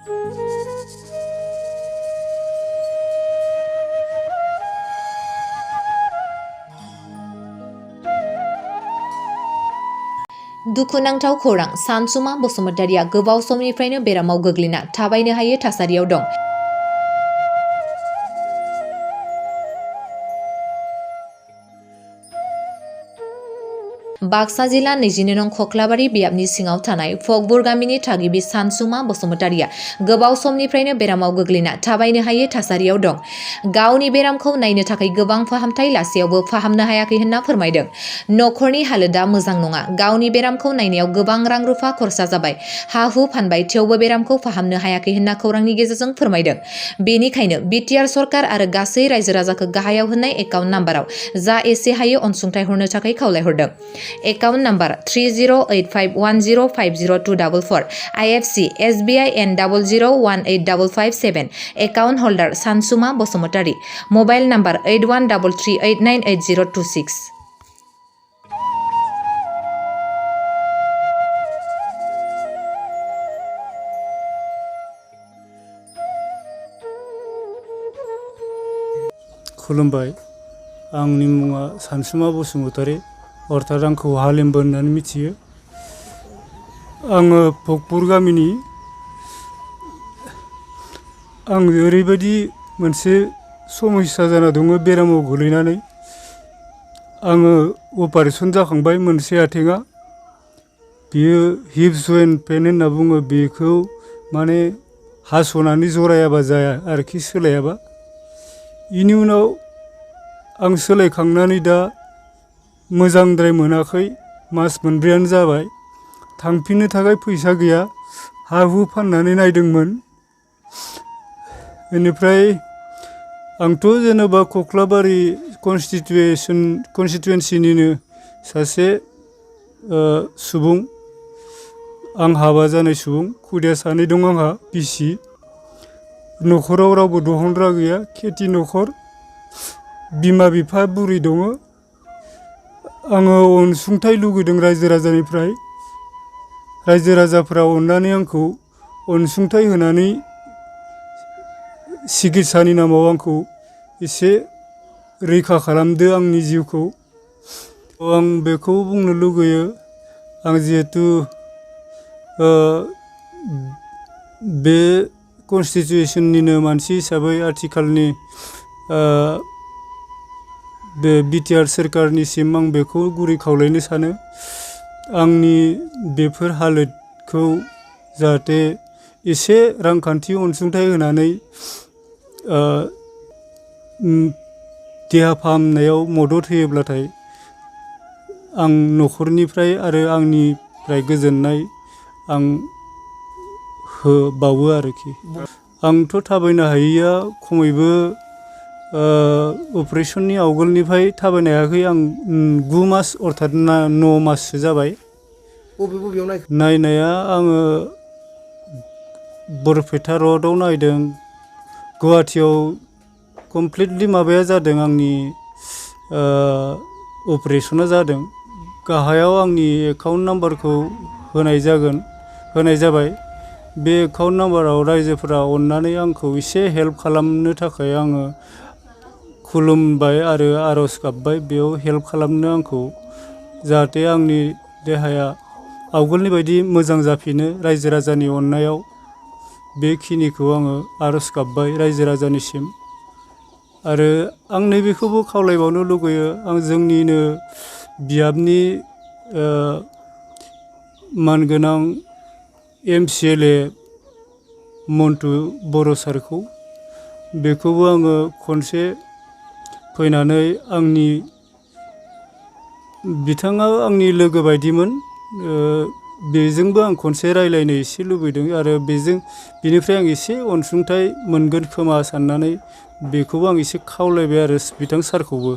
दुखुनांथाव खौरां सानसुमा बसुमतारीया गोबाव समनिफ्रायनो बेरामाव गोग्लैना थाबायनो हायै थासारियाव दं। बाक्सा जिल्ला 22 नं खख्लाबारि बियाबनि सिङाव थानाय फकबुर गामिनि थागिबि सानसुमा बसुमतारीया गोबाव समनिफ्रायनो बेरामाव गोग्लैना थाबायनो हायै थासारियाव दं। गावनि बेरामखौ नायनो थाखाय गोबां फाहामथाय लासेयावबो फाहामनो हायाखै होनना फोरमायदों। नखरनि हालोदा मोजां नङा। गावनि बेरामखौ नायनायाव गोबां रां रुफा खरसा जाबाय। हा-हु फानबाय थेवबो बेरामखौ फाहामनो हायाखै होनना खौरांनि गेजेरजों फोरमायदों। बेनिखायनो बिटिआर सरकार आरो गासै रायजो राजाखौ गाहायाव होनाय एकाउन्ट नाम्बाराव जा एसे हायो अनसुंथाइ हरनो थाखाय खावलायहरदों। Account number 308510502444 IFSC SBI N00185557 account holder Sansuma Basumatary mobile number 8133898026। खुलुमबाय, आंनि मुङा सानसुमा बसुमतारी, अर्थात आंखौ हालेमबो होननानै मिथियो। आङो फकबुर गामिनि। आं ओरैबायदि मोनसे समस्या जाना दङ बेरामाव गोलैनानै। आङो अपारेसन जाखांबाय मोनसे आथिङा। बियो हिप जइन्ट पेन होनना बुङो। बेखौ माने हास'नानै जरायाबा जाया आरोखि, सोलायाबा। बेनि उनाव आं सोलायखांनानै दा मोजांद्राय मोनाखै। मास मोनब्रैयानो जाबाय। थांफिननो थाखाय फैसा गैया। हा-हु फाननानै नायदोंमोन। बेनिफ्राय आंथ' जेनेबा खख्लाबारि कनस्टिटुवेन्सिनिनो सासे सुबुं। आं हाबा जानाय सुबुं। खुदिया 2 दं आंहा, बिसि। न'खराव रावबो दहनग्रा गैया। खेथि न'खर। बिमा-बिफा बुरि दङ। आङो अनसुंथाइ लुगैदों रायजो राजानिफ्राय। रायजो राजाफ्रा अननानै आंखौ अनसुंथाइ होनानै सिकित्सानि नामाव आंखौ एसे रैखा खालामदो आंनि जिउखौ। आं बेखौ बुंनो लुगैयो, आं जिहेतु बे कनस्टिटिउसननिनो मानसि हिसाबै आथिखालनि बे बिटिआर सोरखारनिसिम आं बेखौ गुरै खावलायनो सानो। आंनि बेफोर हालोदखौ जाहाथे एसे रांखान्थि अनसुंथाइ होनानै देहा फाहामनायाव मदद होयोब्लाथाय आं न'खरनिफ्राय आरो आंनिफ्राय गोजोननाय आं होबावो आरोखि। आंथ' थाबायनो हायैया खमैबो अपारेसननि आवगोलनिफ्राय थाबायनो हायाखै। आं 9 मास अर्थात 9 माससो जाबाय। नायनाया आङो बरपेटा रडआव नायदों। गुवाहाटियाव कमप्लिटलि माबाया जादों, आंनि अपारेसना जादों। गाहायाव आंनि एकाउन्ट नाम्बारखौ होनाय जाबाय। बे एकाउन्ट नाम्बाराव रायजोफोरा अननानै आंखौ एसे हेल्प खालामनो थाखाय आङो खुलुमबाय आरो आर'ज गाबबाय। बेयाव हेल्प खालामनो आंखौ, जाहाथे आंनि देहाया आवगोलनि बायदि मोजां जाफिनो रायजो राजानि अननायाव। बेखिनिखौ आङो आर'ज गाबबाय रायजो राजानिसिम। आरो आं नैबेखौबो खावलायबावनो लुगैयो, आं जोंनिनो बियाबनि मानगोनां MCLA मन्टु बर' सारखौ, बेखौबो आङो खनसे फैनानै बिथाङा आंनि लोगो बायदिमोन। बेजोंबो आं खनसे रायलायनो एसे लुबैदों आरो बेनिफ्राय आं एसे अनसुंथाइ मोनगोन खोमा साननानै बेखौबो आं एसे खावलायबाय आरो बिथां सारखौबो।